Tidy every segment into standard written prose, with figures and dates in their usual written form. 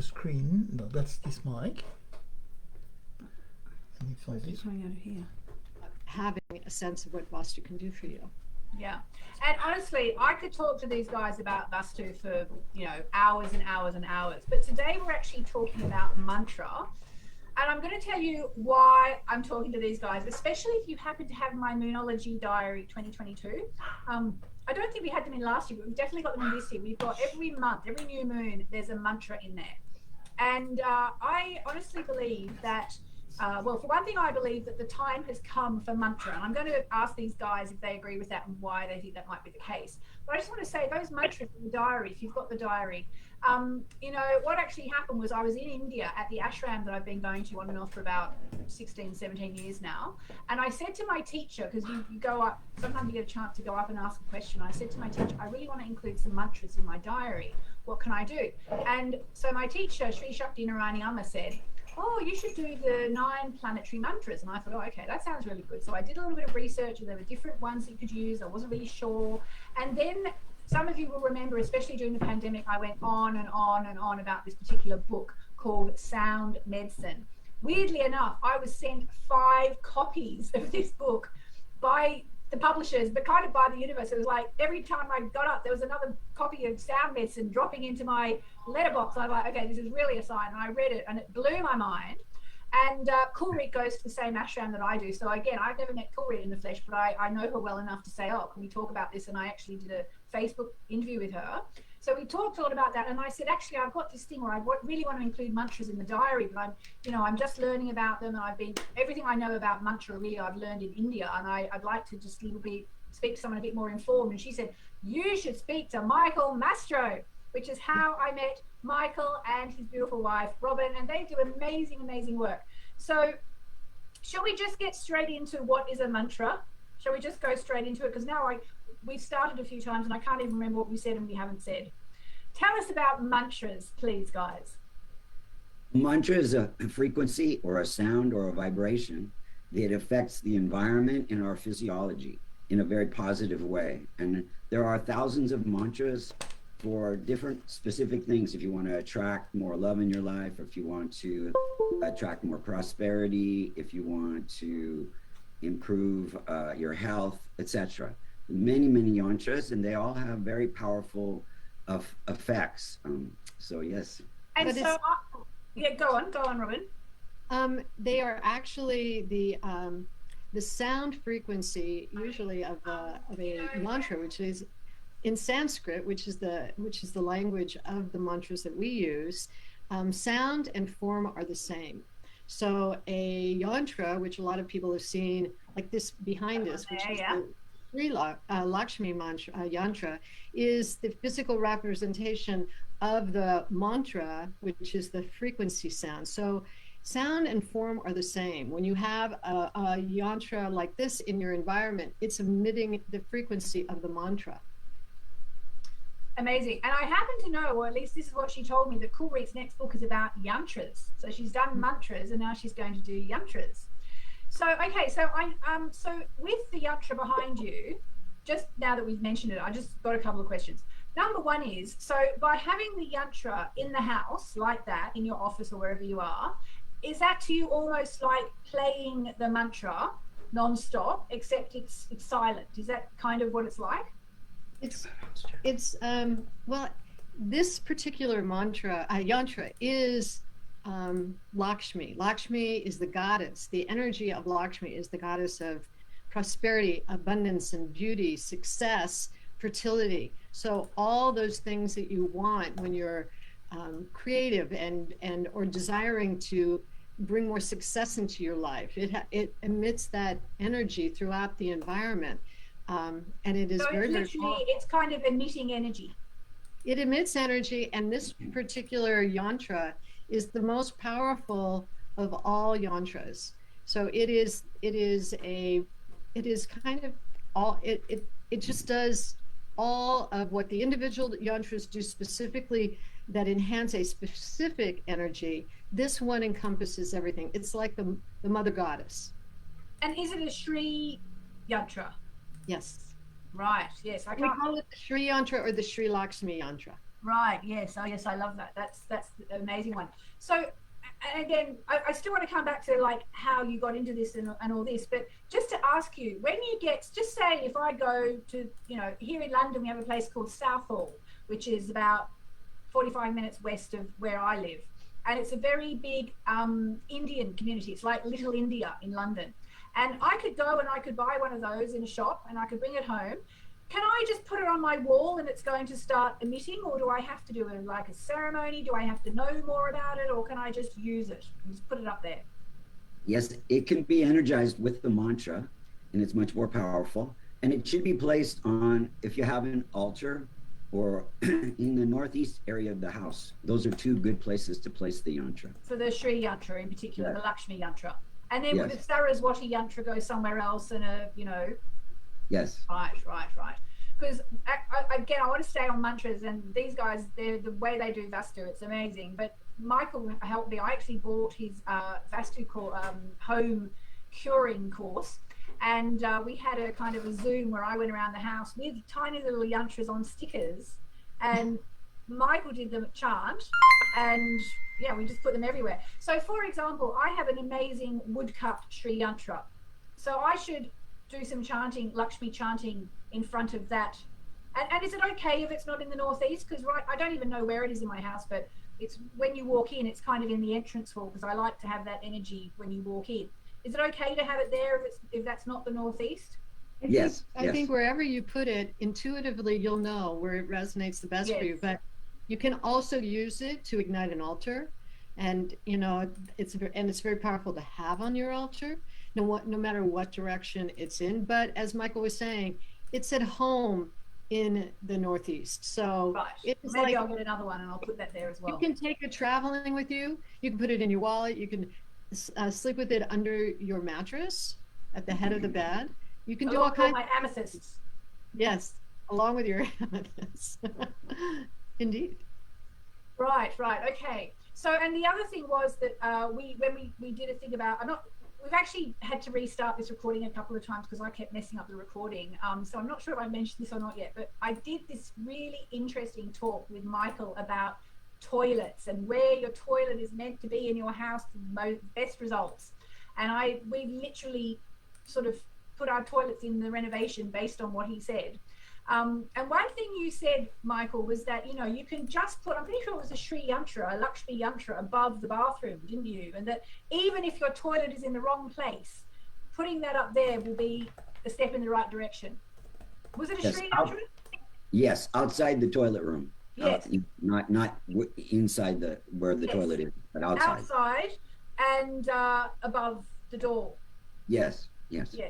the screen. No, that's this mic. And if I It's this, coming out of here. Having a sense of what Vastu can do for you. Yeah. And honestly, I could talk to these guys about Vastu for, hours and hours and hours. But today we're actually talking about mantra. And I'm going to tell you why I'm talking to these guys, especially if you happen to have my Moonology Diary 2022. I don't think we had them in last year, but we've definitely got them in this year. We've got every month, every new moon, there's a mantra in there. And I honestly believe that, well, for one thing, I believe that the time has come for mantra. And I'm going to ask these guys if they agree with that and why they think that might be the case. But I just want to say those mantras in the diary, if you've got the diary, what actually happened was I was in India at the ashram that I've been going to on and off for about 16, 17 years now. And I said to my teacher, because you go up, sometimes you get a chance to go up and ask a question. I said to my teacher, I really want to include some mantras in my diary. What can I do? And so my teacher, Sri Shakti Narayani Amma, said, oh, you should do the 9 planetary mantras. And I thought, oh, okay, that sounds really good. So I did a little bit of research and there were different ones that you could use. I wasn't really sure. And then some of you will remember, especially during the pandemic, I went on and on and on about this particular book called Sound Medicine. Weirdly enough, I was sent 5 copies of this book by the publishers, but kind of by the universe. It was like every time I got up, there was another copy of Sound Medicine dropping into my letterbox. I was like, okay, this is really a sign. And I read it and it blew my mind. And Kulrit goes to the same ashram that I do. So again, I've never met Kulrit in the flesh, but I know her well enough to say, oh, can we talk about this? And I actually did a Facebook interview with her. So we talked a lot about that. And I said, actually, I've got this thing where I really want to include mantras in the diary, but I'm just learning about them. And everything I know about mantra, really, I've learned in India. And I'd like to just speak to someone a bit more informed. And she said, you should speak to Michael Mastro, which is how I met Michael and his beautiful wife, Robin, and they do amazing, amazing work. So shall we just get straight into what is a mantra? Shall we just go straight into it? Because now we've started a few times and I can't even remember what we said and we haven't said. Tell us about mantras, please, guys. Mantra is a frequency or a sound or a vibration that affects the environment and our physiology in a very positive way. And there are thousands of mantras for different specific things. If you want to attract more love in your life, or if you want to attract more prosperity, if you want to improve your health, etc. Many, many yantras, and they all have very powerful effects. So yes. And so, yeah, go on, Robin. They are actually the sound frequency usually of a mantra, which is in Sanskrit, which is the language of the mantras that we use. Sound and form are the same. So a yantra, which a lot of people have seen, like this behind us, which is the Sri Lakshmi Mantra, yantra, is the physical representation of the mantra, which is the frequency sound. So sound and form are the same. When you have a yantra like this in your environment, it's emitting the frequency of the mantra. Amazing. And I happen to know, or at least this is what she told me, that Kulrit's next book is about yantras. So she's done mantras and now she's going to do yantras. So, okay, so so with the yantra behind you, just now that we've mentioned it, I just got a couple of questions. Number one is, so by having the yantra in the house like that, in your office or wherever you are, is that to you almost like playing the mantra non-stop, except it's silent? Is that kind of what it's like? It's well, this particular mantra, yantra, is Lakshmi. Lakshmi is the goddess. The energy of Lakshmi is the goddess of prosperity, abundance, and beauty, success, fertility. So all those things that you want when you're creative and or desiring to bring more success into your life, it emits that energy throughout the environment. And it is so very, very literally, it's kind of emitting energy. It emits energy, and this particular yantra is the most powerful of all yantras. So it is kind of all, it just does all of what the individual yantras do specifically that enhance a specific energy. This one encompasses everything. It's like the mother goddess. And is it a Sri yantra? Yes. Right. Yes. We call it the Sri yantra or the Sri Lakshmi yantra. Right. Yes. Oh, yes. I love that. That's an amazing one. So, and again, I still want to come back to like how you got into this and all this, but just to ask you, when you get, just say if I go to, you know, here in London, we have a place called Southall, which is about 45 minutes west of where I live. And it's a very big Indian community. It's like Little India in London. And I could go and I could buy one of those in a shop and I could bring it home. Can I just put it on my wall and it's going to start emitting, or do I have to do it like a ceremony? Do I have to know more about it, or can I just use it and just put it up there? Yes, it can be energized with the mantra, and it's much more powerful. And it should be placed on, if you have an altar or in the northeast area of the house. Those are two good places to place the yantra. For the Sri Yantra in particular, Yeah. the Lakshmi Yantra. And then Yes. with the Saraswati Yantra goes somewhere else and you know. Yes. Right. Because again, I want to stay on mantras, and these guys, the way they do Vastu, it's amazing. But Michael helped me. I actually bought his Vastu home curing course, and we had a kind of a Zoom where I went around the house with tiny little yantras on stickers, and Michael did them at chant, and yeah, we just put them everywhere. So, for example, I have an amazing woodcut Sri Yantra, so I should do some chanting, Lakshmi chanting in front of that. And is it okay if it's not in the northeast? Because I don't even know where it is in my house, but it's when you walk in, it's kind of in the entrance hall, because I like to have that energy when you walk in. Is it okay to have it there if that's not the northeast? Yes. I think wherever you put it, intuitively you'll know where it resonates the best for you. But you can also use it to ignite an altar, and you know it's very powerful to have on your altar. No matter what direction it's in. But as Michael was saying, it's at home in the northeast. So it's maybe like, I'll get another one and I'll put that there as well. You can take it traveling with you. You can put it in your wallet. You can sleep with it under your mattress at the head of the bed. You can do all kinds. My amethysts. Yes, along with your amethysts. Indeed. Right. Okay. So, and the other thing was that when we did a thing about, we've actually had to restart this recording a couple of times because I kept messing up the recording. So I'm not sure if I mentioned this or not yet, but I did this really interesting talk with Michael about toilets and where your toilet is meant to be in your house for the best results. And we literally sort of put our toilets in the renovation based on what he said. And one thing you said, Michael, was that, you know, you can just put, I'm pretty sure it was a Sri Yantra, a Lakshmi Yantra above the bathroom, didn't you? And that even if your toilet is in the wrong place, putting that up there will be a step in the right direction. Was it a Sri Yantra? Yes, outside the toilet room. Yes. Not inside where the toilet is, but outside. Outside and above the door. Yes.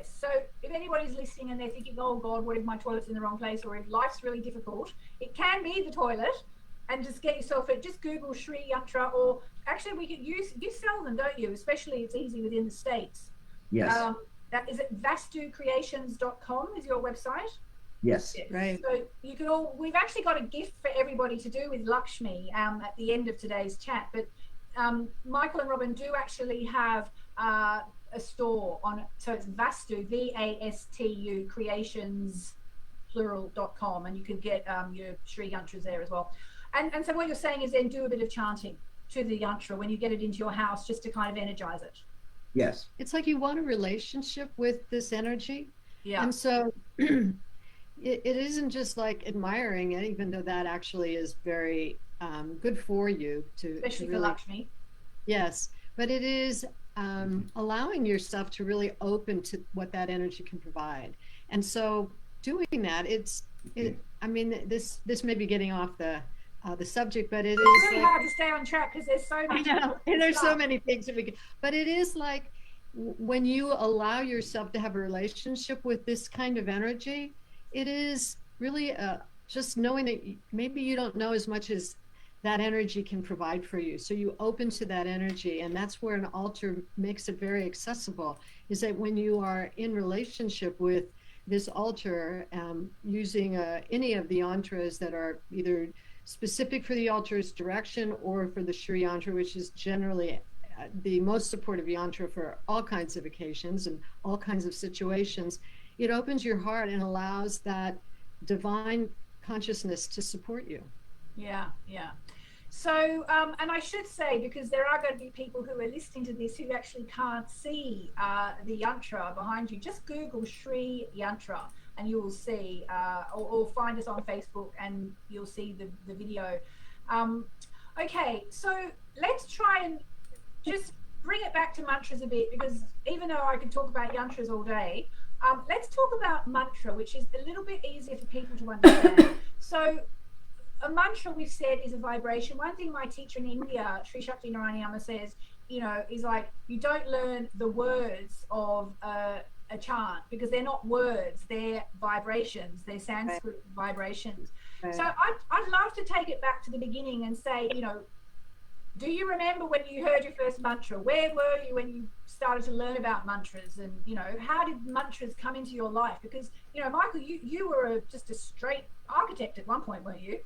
So if anybody's listening and they're thinking, oh God, what if my toilet's in the wrong place, or if life's really difficult, it can be the toilet. And just get yourself just Google Sri Yantra, or actually you sell them, don't you? Especially it's easy within the States. Yes. That is it. VastuCreations.com is your website. Yes. Right. So you can we've actually got a gift for everybody to do with Lakshmi at the end of today's chat. But Michael and Robin do actually have a store on, so it's Vastu, VASTU creations plural.com, and you can get your Sri Yantras there as well. And so what you're saying is then do a bit of chanting to the yantra when you get it into your house, just to kind of energize it. Yes. It's like you want a relationship with this energy. Yeah. And so it isn't just like admiring it, even though that actually is very good for you especially really, for Lakshmi. Yes, but it is allowing yourself to really open to what that energy can provide. And so doing that, I mean, this may be getting off the subject, but it's really hard to stay on track because there's so much. I know, and there's so many things that we can, but it is like when you allow yourself to have a relationship with this kind of energy, it is really just knowing that maybe you don't know as much as that energy can provide for you. So you open to that energy, and that's where an altar makes it very accessible, is that when you are in relationship with this altar, using any of the yantras that are either specific for the altar's direction or for the Sri Yantra, which is generally the most supportive yantra for all kinds of occasions and all kinds of situations, it opens your heart and allows that divine consciousness to support you. Yeah, yeah. So, and I should say, because there are going to be people who are listening to this who actually can't see the yantra behind you, just Google Shri Yantra and you will see, or find us on Facebook and you'll see the video. Okay, so let's try and just bring it back to mantras a bit, because even though I could talk about yantras all day, let's talk about mantra, which is a little bit easier for people to understand. So a mantra, we've said, is a vibration. One thing my teacher in India, Sri Shakti Narayana, says, you know, is like, you don't learn the words of a chant because they're not words, they're vibrations, they're Sanskrit vibrations. Right. So I'd love to take it back to the beginning and say, you know, do you remember when you heard your first mantra? Where were you when you started to learn about mantras? And, you know, how did mantras come into your life? Because, you know, Michael, you were just a straight architect at one point, weren't you?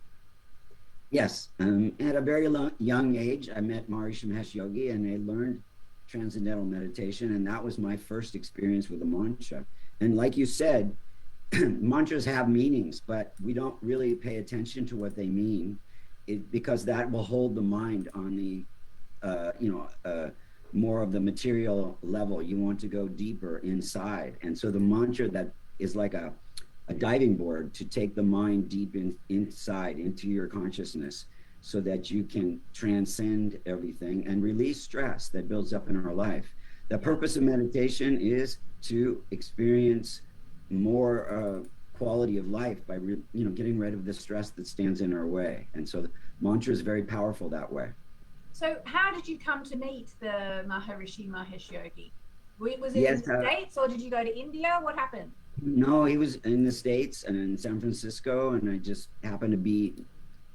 Yes. At a very young age, I met Maharishi Mahesh Yogi and I learned transcendental meditation. And that was my first experience with a mantra. And like you said, mantras have meanings, but we don't really pay attention to what they mean, because that will hold the mind on the, more of the material level. You want to go deeper inside. And so the mantra that is like a diving board to take the mind deep inside into your consciousness so that you can transcend everything and release stress that builds up in our life. The purpose of meditation is to experience more quality of life by getting rid of the stress that stands in our way. And so the mantra is very powerful that way. So how did you come to meet the Maharishi Mahesh Yogi? Was it Yes, in the States, or did you go to India? What happened? No, he was in the States and in San Francisco, and I just happened to be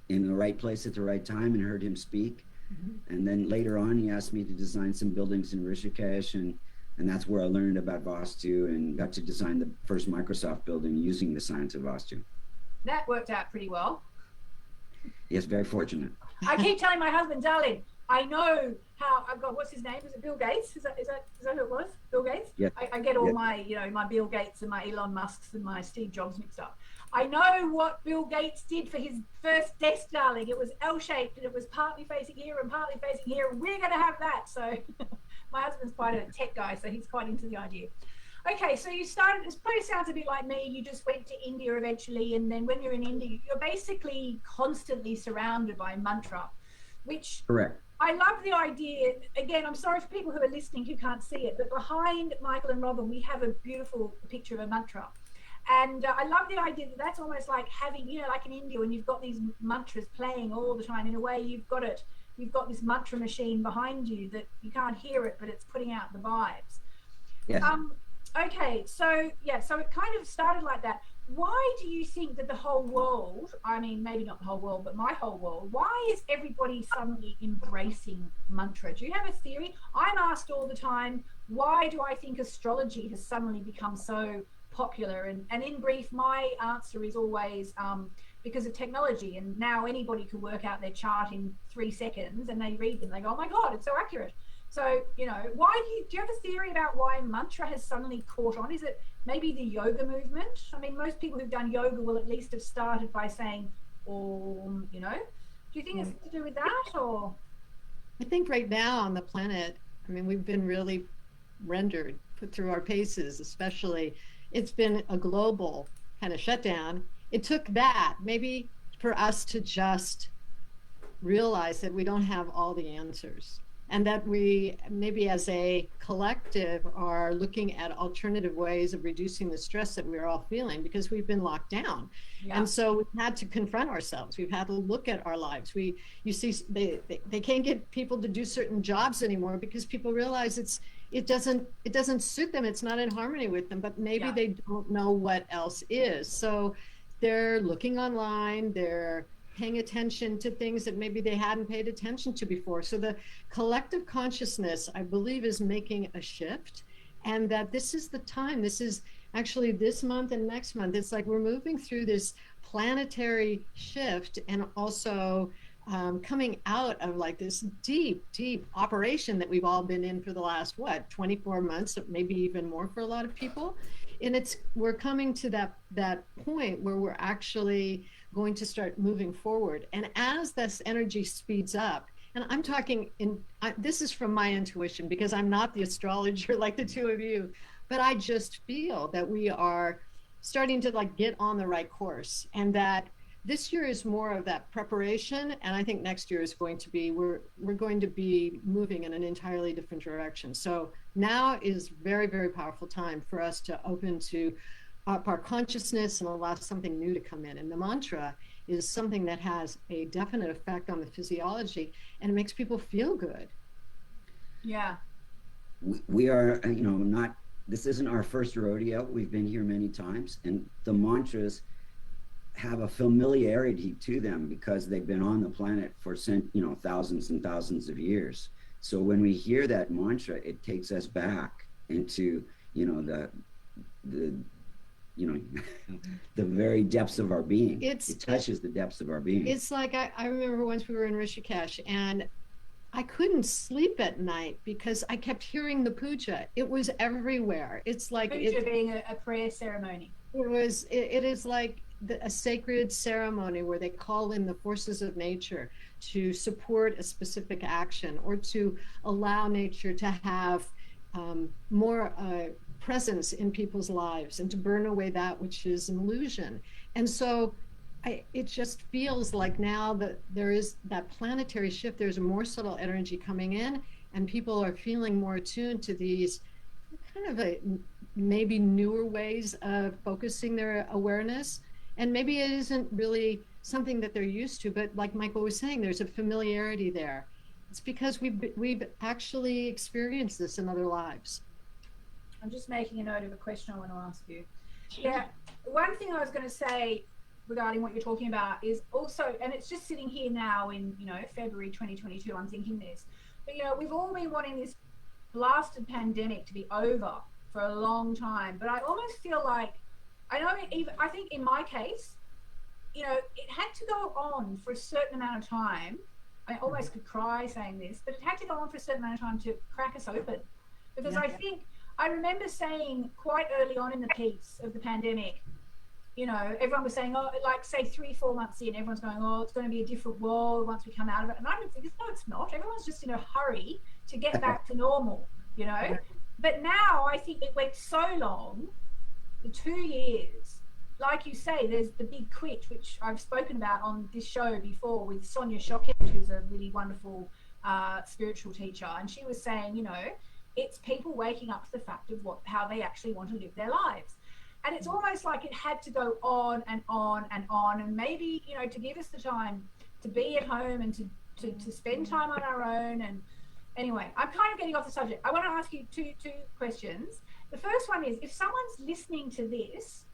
in the right place at the right time and heard him speak. Mm-hmm. And then later on, he asked me to design some buildings in Rishikesh, and that's where I learned about Vastu and got to design the first Microsoft building using the science of Vastu. That worked out pretty well. Yes, very fortunate. I keep telling my husband, darling, I know how I've got, what's his name? Is it Bill Gates? Is that who it was? Bill Gates? Yeah. I get all my, my Bill Gates and my Elon Musks and my Steve Jobs mixed up. I know what Bill Gates did for his first desk, darling. It was L-shaped and it was partly facing here and partly facing here. And we're going to have that. So my husband's quite a tech guy, so he's quite into the idea. Okay, so you started, this probably sounds a bit like me. You just went to India eventually. And then when you're in India, you're basically constantly surrounded by mantra, which... Correct. I love the idea. Again, I'm sorry for people who are listening who can't see it, but behind Michael and Robin, we have a beautiful picture of a mantra. And I love the idea that that's almost like having, like in India, when you've got these mantras playing all the time. In a way, you've got this mantra machine behind you that you can't hear it, but it's putting out the vibes. Yes. Okay, so so it kind of started like that. Why do you think that the whole world, I mean, maybe not the whole world, but my whole world, why is everybody suddenly embracing mantra? Do you have a theory? I'm asked all the time, why do I think astrology has suddenly become so popular? And in brief, my answer is always because of technology. And now anybody can work out their chart in 3 seconds and they read them. They go, oh my God, it's so accurate. So, why do you have a theory about why mantra has suddenly caught on? Is it maybe the yoga movement? I mean, most people who've done yoga will at least have started by saying, do you think it's to do with that, or? I think right now on the planet, I mean, we've been really put through our paces, especially. It's been a global kind of shutdown. It took that maybe for us to just realize that we don't have all the answers. And that we maybe as a collective are looking at alternative ways of reducing the stress that we're all feeling because we've been locked down. Yeah. And so we've had to confront ourselves. We've had to look at our lives. You see, they can't get people to do certain jobs anymore because people realize it doesn't suit them. It's not in harmony with them, but maybe they don't know what else is. So they're looking online, they're paying attention to things that maybe they hadn't paid attention to before. So the collective consciousness, I believe, is making a shift, and that this is the time. This is actually this month and next month. It's like we're moving through this planetary shift, and also coming out of like this deep operation that we've all been in for the last 24 months, maybe even more for a lot of people. And we're coming to that point where we're actually going to start moving forward. And as this energy speeds up, and I'm talking this is from my intuition because I'm not the astrologer like the two of you, but I just feel that we are starting to like get on the right course, and that this year is more of that preparation. And I think next year is going to be, we're going to be moving in an entirely different direction. So now is very, very powerful time for us to open to up our consciousness and allow something new to come in. And the mantra is something that has a definite effect on the physiology, and it makes people feel good. Yeah. We are, not, this isn't our first rodeo. We've been here many times, and the mantras have a familiarity to them because they've been on the planet for thousands and thousands of years. So when we hear that mantra, it takes us back into the the very depths of our being. It touches the depths of our being. It's like I remember once we were in Rishikesh, and I couldn't sleep at night because I kept hearing the puja. It was everywhere. It's like puja being a prayer ceremony. It is like a sacred ceremony where they call in the forces of nature to support a specific action, or to allow nature to have more presence in people's lives, and to burn away that which is an illusion. And so it just feels like now that there is that planetary shift, there's a more subtle energy coming in, and people are feeling more attuned to these kind of maybe newer ways of focusing their awareness. And maybe it isn't really something that they're used to, but like Michael was saying, there's a familiarity there. It's because we've actually experienced this in other lives. I'm just making a note of a question I want to ask you. Yeah, one thing I was going to say regarding what you're talking about is also, and it's just sitting here now in February 2022, I'm thinking this, but we've all been wanting this blasted pandemic to be over for a long time, but I almost feel like, I think in my case, it had to go on for a certain amount of time. I almost could cry saying this, but it had to go on for a certain amount of time to crack us open. Because I remember saying quite early on in the piece of the pandemic, everyone was saying, like say 3-4 months in, everyone's going, it's going to be a different world once we come out of it. And I don't think, no, it's not. Everyone's just in a hurry to get back to normal, But now I think it went so long, the 2 years, like you say, there's the big quit, which I've spoken about on this show before with Sonia Shockett, who's a really wonderful spiritual teacher. And she was saying, it's people waking up to the fact of how they actually want to live their lives. And it's almost like it had to go on and on and on. And maybe, to give us the time to be at home and to spend time on our own. And anyway, I'm kind of getting off the subject. I want to ask you two questions. The first one is, if someone's listening to this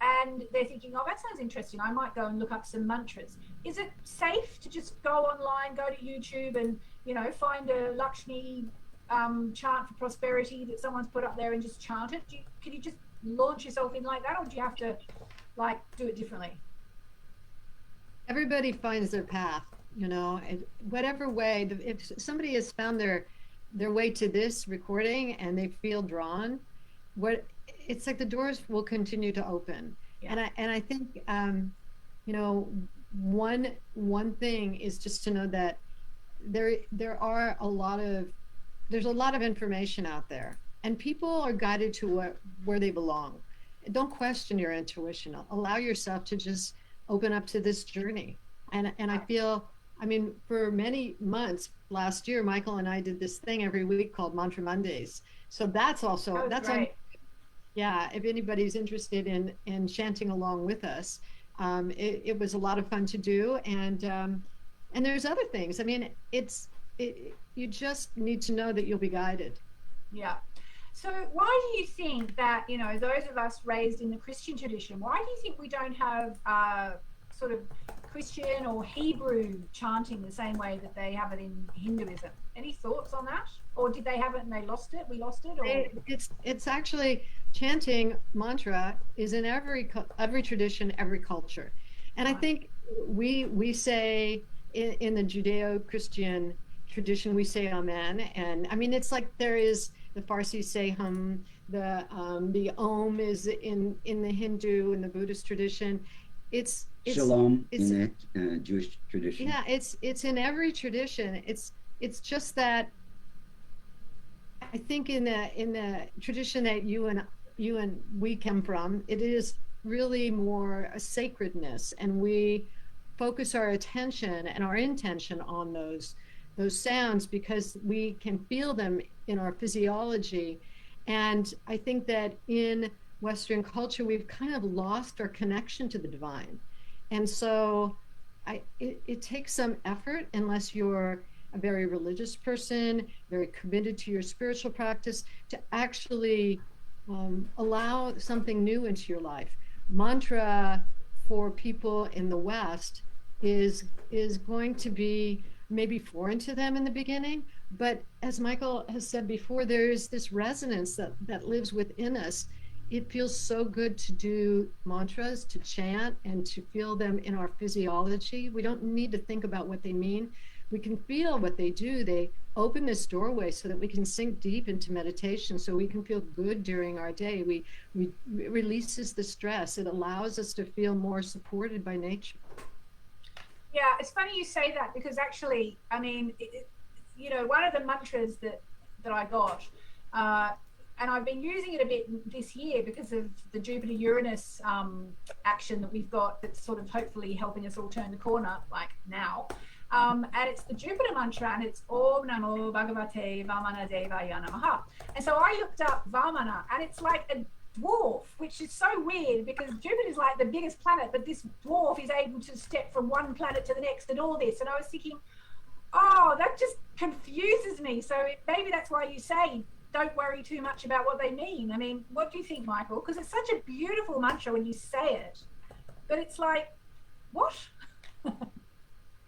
and they're thinking, that sounds interesting, I might go and look up some mantras. Is it safe to just go online, go to YouTube and, find a Lakshmi chant for prosperity that someone's put up there and just chant it? Can you just launch yourself in like that, or do you have to do it differently? Everybody finds their path, whatever way. If somebody has found their way to this recording and they feel drawn, it's like the doors will continue to open. Yeah. And I think one thing is just to know that there's a lot of information out there, and people are guided to where they belong. Don't question your intuition. Allow yourself to just open up to this journey. And I feel, for many months last year, Michael and I did this thing every week called Mantra Mondays. So that's right. Yeah, if anybody's interested in chanting along with us, it was a lot of fun to do. And there's other things. You just need to know that you'll be guided. Yeah. So why do you think that, those of us raised in the Christian tradition, why do you think we don't have sort of Christian or Hebrew chanting the same way that they have it in Hinduism? Any thoughts on that? Or did they have it and they lost it? We lost it? Or? It's actually, chanting mantra is in every tradition, every culture. And I think we say in the Judeo-Christian tradition, we say amen. And it's like there is the Farsi say hum, the Om is in the Hindu and the Buddhist tradition. it's Shalom it's in the Jewish tradition. yeah, it's in every tradition. It's just that I think in the tradition that you and we come from, it is really more a sacredness, and we focus our attention and our intention on those sounds because we can feel them in our physiology. And I think that in Western culture, we've kind of lost our connection to the divine. And so it takes some effort unless you're a very religious person, very committed to your spiritual practice, to actually allow something new into your life. Mantra for people in the West is going to be maybe foreign to them in the beginning, but as Michael has said before, there's this resonance that lives within us. It feels so good to do mantras, to chant, and to feel them in our physiology. We don't need to think about what they mean. We can feel what they do. They open this doorway so that we can sink deep into meditation, so we can feel good during our day. It releases the stress. It allows us to feel more supported by nature. Yeah, it's funny you say that, because actually, I mean, one of the mantras that I got, and I've been using it a bit this year because of the Jupiter-Uranus action that we've got that's sort of hopefully helping us all turn the corner, like now. And it's the Jupiter mantra, and it's Om Namo Bhagavate Vamana Devaya Namaha. And so I looked up Vamana, and it's like a dwarf, which is so weird because Jupiter is like the biggest planet, but this dwarf is able to step from one planet to the next and all this. And I was thinking, oh, that just confuses me. So maybe that's why you say don't worry too much about what they mean. I mean, what do you think, Michael? Because it's such a beautiful mantra when you say it, but it's like, what?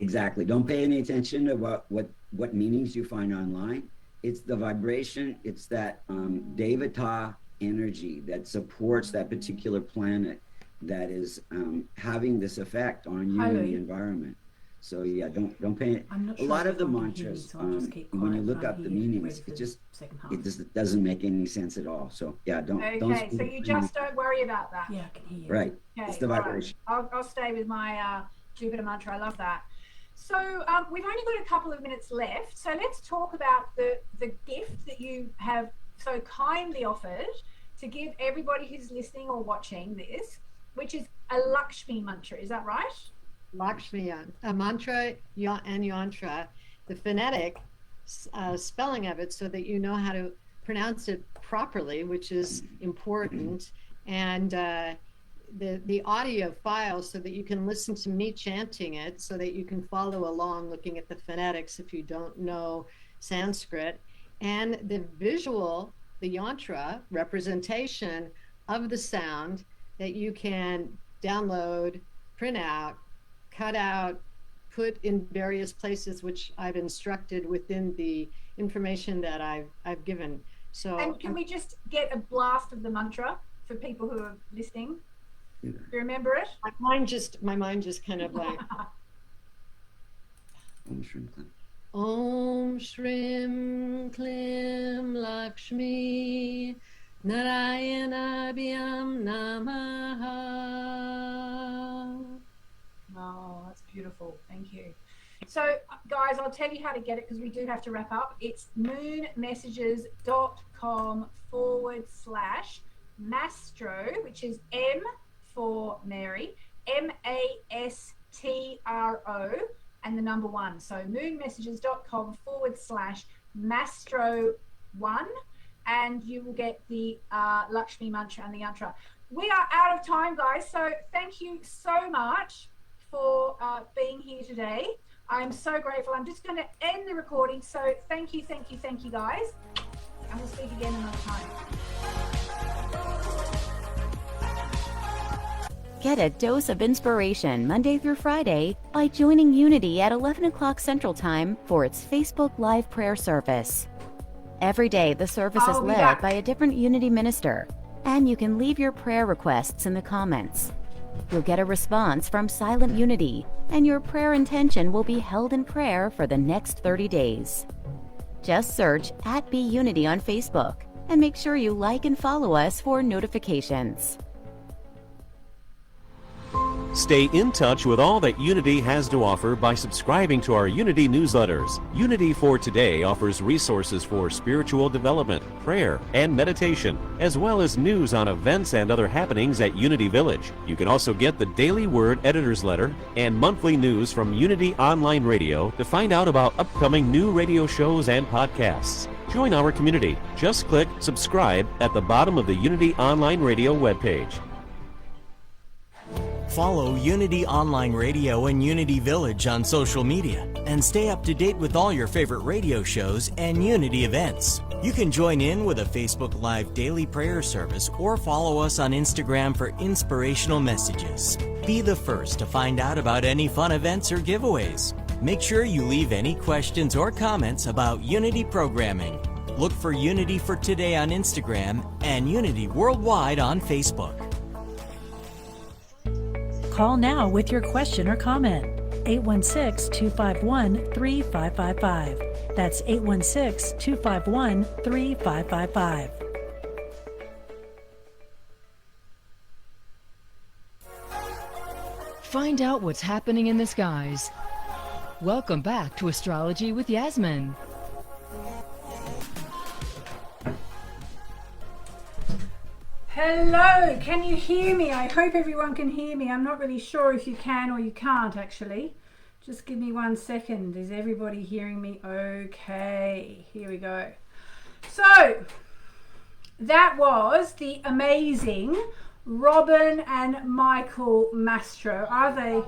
Exactly. Don't pay any attention to what meanings you find online. It's the vibration. It's that Devata energy that supports that particular planet that is having this effect on you and the environment. So yeah, don't pay it. A lot of the mantras, when you look up the meanings, it just doesn't make any sense at all. So yeah, don't. Okay, so you just don't worry about that. Yeah, I can hear you. Right. Okay, it's the vibration. Right. I'll stay with my Jupiter mantra. I love that. So we've only got a couple of minutes left. So let's talk about the gift that you have so kindly offered to give everybody who's listening or watching this, which is a Lakshmi mantra. Is that right? Lakshmi, a mantra and yantra, the phonetic spelling of it so that you know how to pronounce it properly, which is important, and the audio file so that you can listen to me chanting it, so that you can follow along looking at the phonetics if you don't know Sanskrit, and the visual, the yantra representation of the sound that you can download, print out, cut out, put in various places, which I've instructed within the information that I've given. So, and can we just get a blast of the mantra for people who are listening? Do you remember it? My mind just kind of like Om Shrim Klim Lakshmi Narayanabhyam Namaha. Oh, that's beautiful. Thank you. So, guys, I'll tell you how to get it because we do have to wrap up. It's moonmessages.com/mastro, which is M for Mary, MASTRO, and the number 1. So moonmessages.com/mastro1, and you will get the Lakshmi mantra and the yantra. We are out of time, guys. So thank you so much for being here today. I'm so grateful. I'm just going to end the recording. So thank you, guys. And we'll speak again another time. Get a dose of inspiration Monday through Friday by joining Unity at 11 o'clock Central Time for its Facebook Live prayer service. Every day, the service is led by a different Unity minister, and you can leave your prayer requests in the comments. You'll get a response from Silent Unity, and your prayer intention will be held in prayer for the next 30 days. Just search @BeUnity on Facebook, and make sure you like and follow us for notifications. Stay in touch with all that Unity has to offer by subscribing to our Unity newsletters. Unity for Today offers resources for spiritual development, prayer, and meditation, as well as news on events and other happenings at Unity Village. You can also get the Daily Word Editor's Letter and monthly news from Unity Online Radio to find out about upcoming new radio shows and podcasts. Join our community. Just click subscribe at the bottom of the Unity Online Radio webpage. Follow Unity Online Radio and Unity Village on social media and stay up to date with all your favorite radio shows and Unity events. You can join in with a Facebook Live daily prayer service or follow us on Instagram for inspirational messages. Be the first to find out about any fun events or giveaways. Make sure you leave any questions or comments about Unity programming. Look for Unity for Today on Instagram and Unity Worldwide on Facebook. Call now with your question or comment. 816-251-3555. That's 816-251-3555. Find out what's happening in the skies. Welcome back to Astrology with Yasmin. Hello, can you hear me? I hope everyone can hear me. I'm not really sure if you can or you can't actually. Just give me 1 second. Is everybody hearing me? Okay, here we go. So, that was the amazing Robin and Michael Mastro. Are they?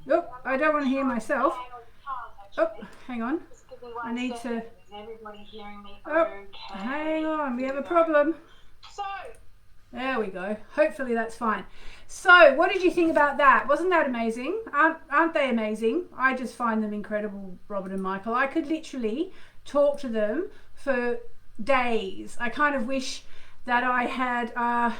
Oh, I don't want to hear myself. Oh, hang on. I need to. Oh, hang on. We have a problem. There we go. Hopefully that's fine. So, what did you think about that? Wasn't that amazing? Aren't they amazing? I just find them incredible, Robin and Michael. I could literally talk to them for days. I kind of wish that I had had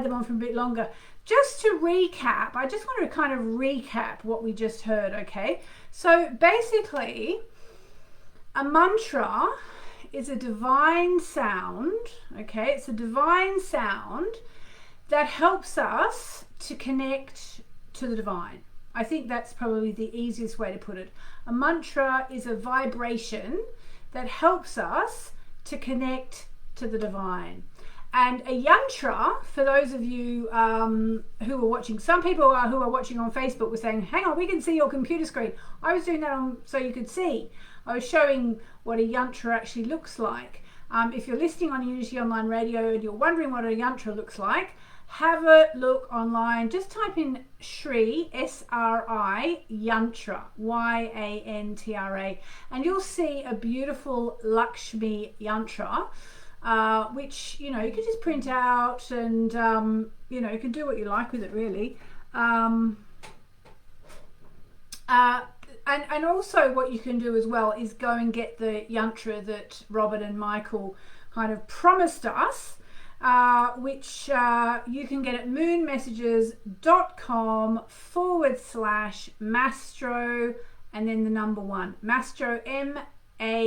them on for a bit longer. Just to recap, I just wanted to kind of recap what we just heard. Okay, so basically, a mantra is a divine sound. Okay, it's a divine sound that helps us to connect to the divine. I think that's probably the easiest way to put it. A mantra is a vibration that helps us to connect to the divine. And a yantra, for those of you who are watching, some people who are watching on Facebook were saying, hang on, we can see your computer screen. I was doing that so you could see. I was showing what a yantra actually looks like. If you're listening on Unity Online Radio and you're wondering what a yantra looks like, have a look online. Just type in Shri, S-R-I, yantra, Y-A-N-T-R-A, and you'll see a beautiful Lakshmi yantra, which, you know, you can just print out and, you know, you can do what you like with it, really. And also what you can do as well is go and get the yantra that Robert and Michael kind of promised us, which you can get at moonmessages.com/Mastro and then the number 1. Mastro, M-A-S-T-R-O,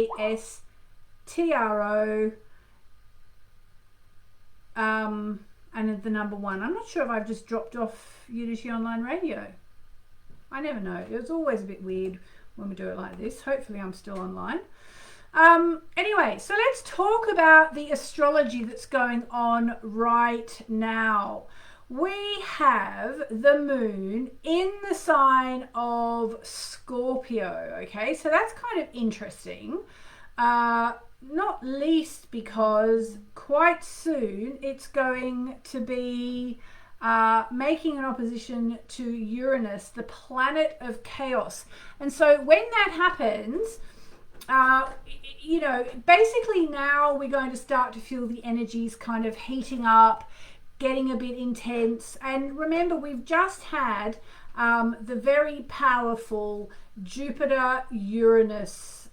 and then the number 1. I'm not sure if I've just dropped off Unity Online Radio. I never know. It's always a bit weird when we do it like this. Hopefully I'm still online. Anyway, so let's talk about the astrology that's going on right now. We have the moon in the sign of Scorpio. Okay, so that's kind of interesting. Not least because quite soon it's going to be making an opposition to Uranus, the planet of chaos. And so when that happens, you know, basically now we're going to start to feel the energies kind of heating up, getting a bit intense. And remember, we've just had the very powerful Jupiter-Uranus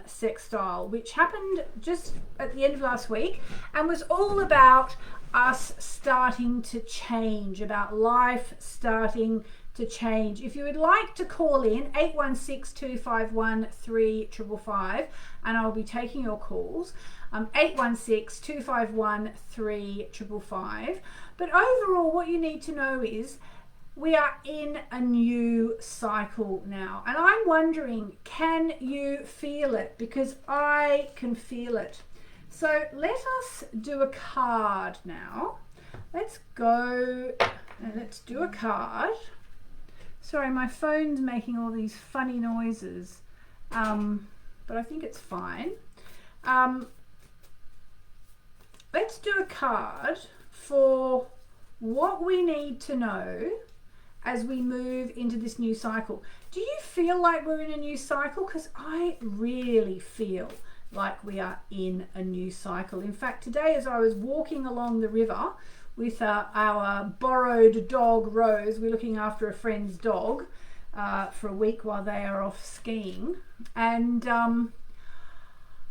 sextile, which happened just at the end of last week and was all about us starting to change, about life starting to change. If you would like to call in, 816-251-3555, and I'll be taking your calls. 816-251-3555. But overall, what you need to know is we are in a new cycle now. And I'm wondering, can you feel it? Because I can feel it. So let us do a card now. Let's go and let's do a card. Sorry, my phone's making all these funny noises, but I think it's fine. Let's do a card for what we need to know as we move into this new cycle. Do you feel like we're in a new cycle? Because I really feel like we are in a new cycle. In fact, today as I was walking along the river with our borrowed dog Rose, we're looking after a friend's dog for a week while they are off skiing, and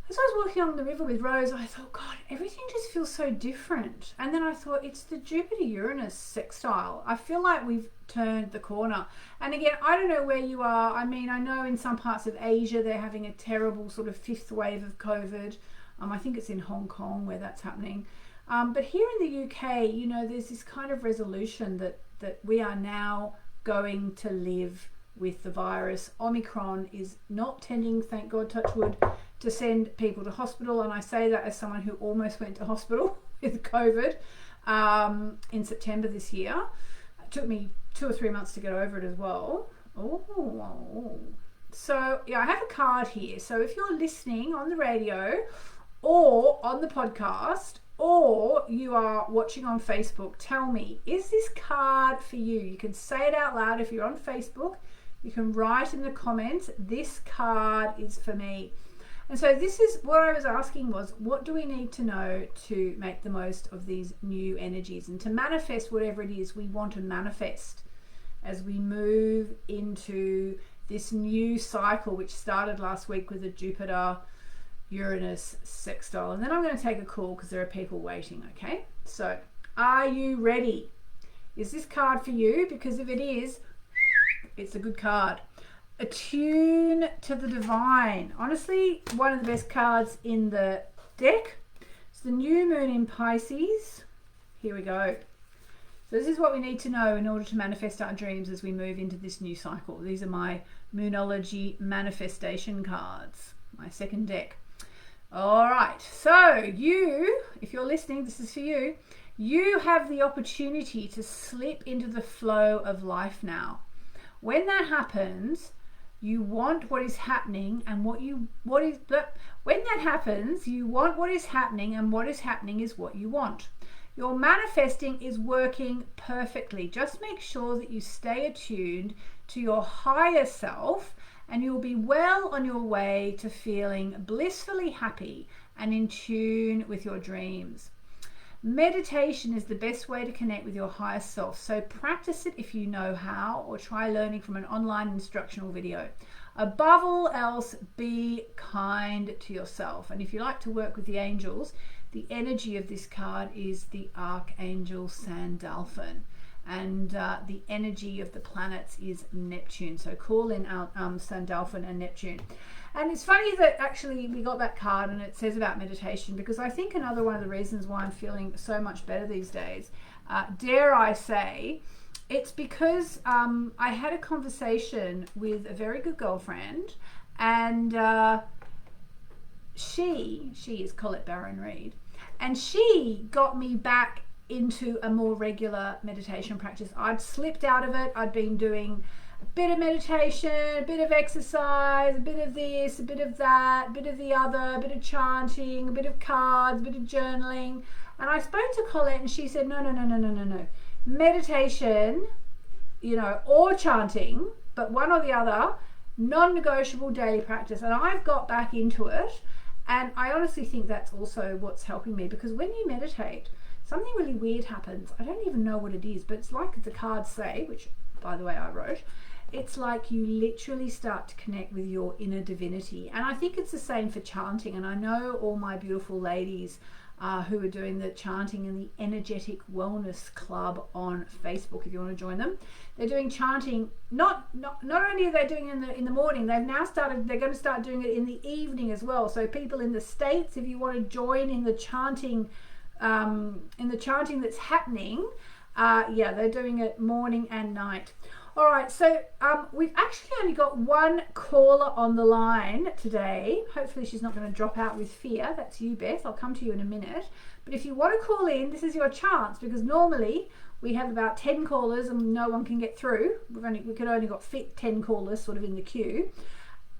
as I was walking on the river with Rose, I thought, God, everything just feels so different. And then I thought, it's the Jupiter-Uranus sextile. I feel like we've turned the corner. And again, I don't know where you are. I mean, I know in some parts of Asia, they're having a terrible sort of fifth wave of COVID. I think it's in Hong Kong where that's happening. But here in the UK, you know, there's this kind of resolution that we are now going to live with the virus. Omicron is not tending, thank God, touch wood, to send people to hospital, and I say that as someone who almost went to hospital with COVID in September this year. It took me 2 or 3 months to get over it as well. So yeah, I have a card here. So if you're listening on the radio or on the podcast, or you are watching on Facebook, tell me, is this card for you? You can say it out loud. If you're on Facebook, you can write in the comments, this card is for me. And so this is what I was asking was, what do we need to know to make the most of these new energies and to manifest whatever it is we want to manifest as we move into this new cycle, which started last week with the Jupiter-Uranus sextile. And then I'm going to take a call because there are people waiting, okay? So are you ready? Is this card for you? Because if it is, it's a good card. Attune to the divine. Honestly, one of the best cards in the deck. It's the new moon in Pisces. Here we go. So this is what we need to know in order to manifest our dreams as we move into this new cycle. These are my Moonology manifestation cards, my second deck. All right, so you, if you're listening, this is for you. You have the opportunity to slip into the flow of life now. When that happens, you want what is happening, and when that happens, you want what is happening, and what is happening is what you want. Your manifesting is working perfectly. Just make sure that you stay attuned to your higher self, and you'll be well on your way to feeling blissfully happy and in tune with your dreams. Meditation is the best way to connect with your higher self, so practice it if you know how, or try learning from an online instructional video. Above all else, be kind to yourself. And if you like to work with the angels, the energy of this card is the Archangel Sandalphon, and the energy of the planets is Neptune. So call in Sandalphon and Neptune. And it's funny that actually we got that card and it says about meditation, because I think another one of the reasons why I'm feeling so much better these days, dare I say, it's because I had a conversation with a very good girlfriend, and she is Colette Baron Reed, and she got me back into a more regular meditation practice. I'd slipped out of it. I'd been doing a bit of meditation, a bit of exercise, a bit of this, a bit of that, a bit of the other, a bit of chanting, a bit of cards, a bit of journaling. And I spoke to Colette and she said, no. Meditation, or chanting, but one or the other, non-negotiable daily practice. And I've got back into it. And I honestly think that's also what's helping me, because when you meditate, something really weird happens. I don't even know what it is, but it's like the cards say, which by the way I wrote, it's like you literally start to connect with your inner divinity. And I think it's the same for chanting. And I know all my beautiful ladies who are doing the chanting in the Energetic Wellness Club on Facebook, if you want to join them. They're doing chanting, not only are they doing it in the morning, they're going to start doing it in the evening as well. So people in the States, if you want to join in the chanting that's happening, they're doing it morning and night. All right, so we've actually only got one caller on the line today. Hopefully she's not going to drop out with fear. That's you, Beth. I'll come to you in a minute. But if you want to call in, this is your chance, because normally we have about 10 callers and no one can get through. We could only got fit 10 callers sort of in the queue.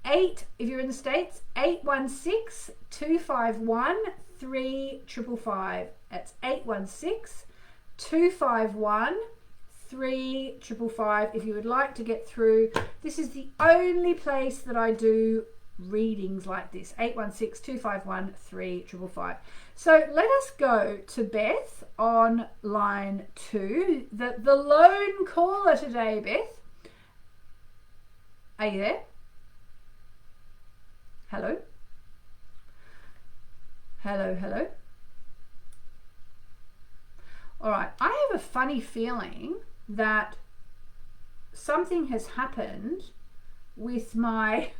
If you're in the States, 816-251-3555. That's 816-251-3555 if you would like to get through. This is the only place that I do readings like this. 816-251-3555. So let us go to Beth on line 2, the lone caller today. Beth, are you there? Hello? Hello? All right, I have a funny feeling that something has happened with my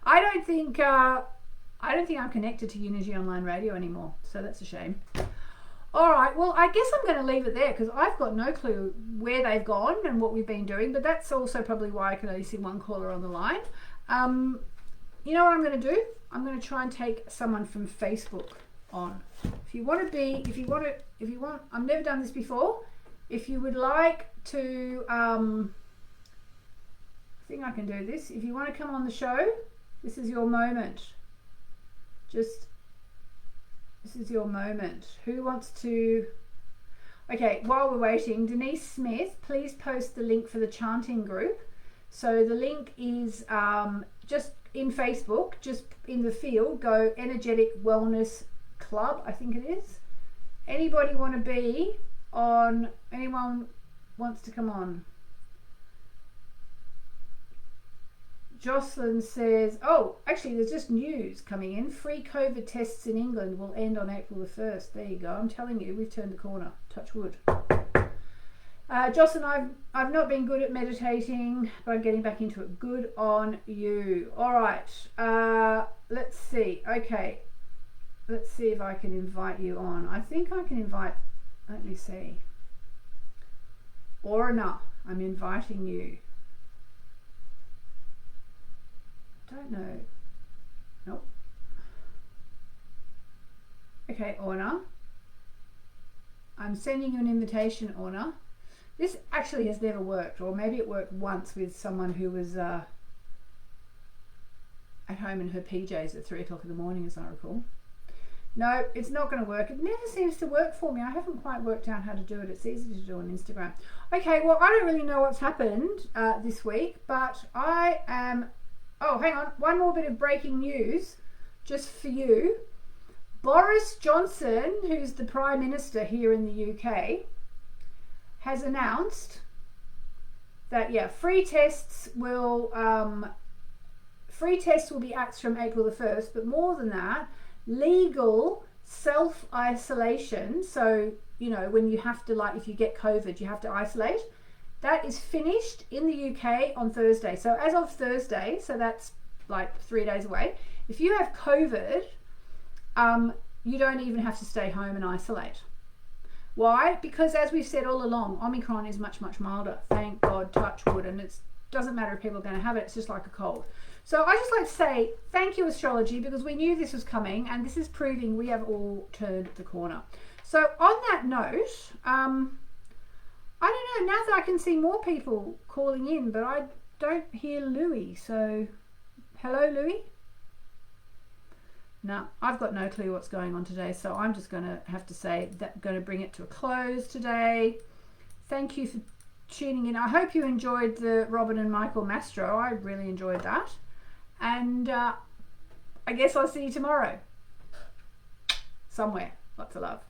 I don't think I'm connected to Unity Online Radio anymore, so that's a shame. All right, well, I guess I'm going to leave it there because I've got no clue where they've gone and what we've been doing, but that's also probably why I can only see one caller on the line. You know what I'm going to do? I'm going to try and take someone from Facebook on. If you want, I've never done this before. If you would like to, I think I can do this. If you want to come on the show, this is your moment. This is your moment. Who wants to? Okay, while we're waiting, Denise Smith, please post the link for the chanting group. So the link is just in Facebook, just in the field, go Energetic Wellness Club, I think it is. Anybody want to be on? Anyone wants to come on? Jocelyn says, oh, actually there's just news coming in. Free COVID tests in England will end on April the 1st. There you go. I'm telling you, we've turned the corner. Touch wood. Jocelyn, I've not been good at meditating, but I'm getting back into it. Good on you. All right. Let's see. Okay. Let's see if I can invite you on. I think I can invite, let me see. Orna, I'm inviting you. Don't know. Nope. Okay, Orna. I'm sending you an invitation, Orna. This actually has never worked, or maybe it worked once with someone who was at home in her PJs at 3 o'clock in the morning, as I recall. No, it's not going to work. It never seems to work for me. I haven't quite worked out how to do it. It's easy to do on Instagram. Okay, well, I don't really know what's happened this week, but I am... Oh, hang on. One more bit of breaking news just for you. Boris Johnson, who's the Prime Minister here in the UK, has announced that, free tests will be axed from April the 1st, but more than that, legal self-isolation, so when you have to, like, if you get COVID you have to isolate, that is finished in the UK on Thursday. So as of Thursday, so that's like 3 days away, if you have COVID, you don't even have to stay home and isolate. Why? Because as we've said all along, Omicron is much, much milder. Thank God, touch wood, and it doesn't matter if people are going to have it, it's just like a cold. So I just like to say thank you, Astrology, because we knew this was coming, and this is proving we have all turned the corner. So on that note, I don't know, now that I can see more people calling in, but I don't hear Louis. So hello, Louis? No, I've got no clue what's going on today, so I'm just going to have to say that I'm going to bring it to a close today. Thank you for tuning in. I hope you enjoyed the Robin and Michael Mastro. I really enjoyed that. And I guess I'll see you tomorrow. Somewhere. Lots of love.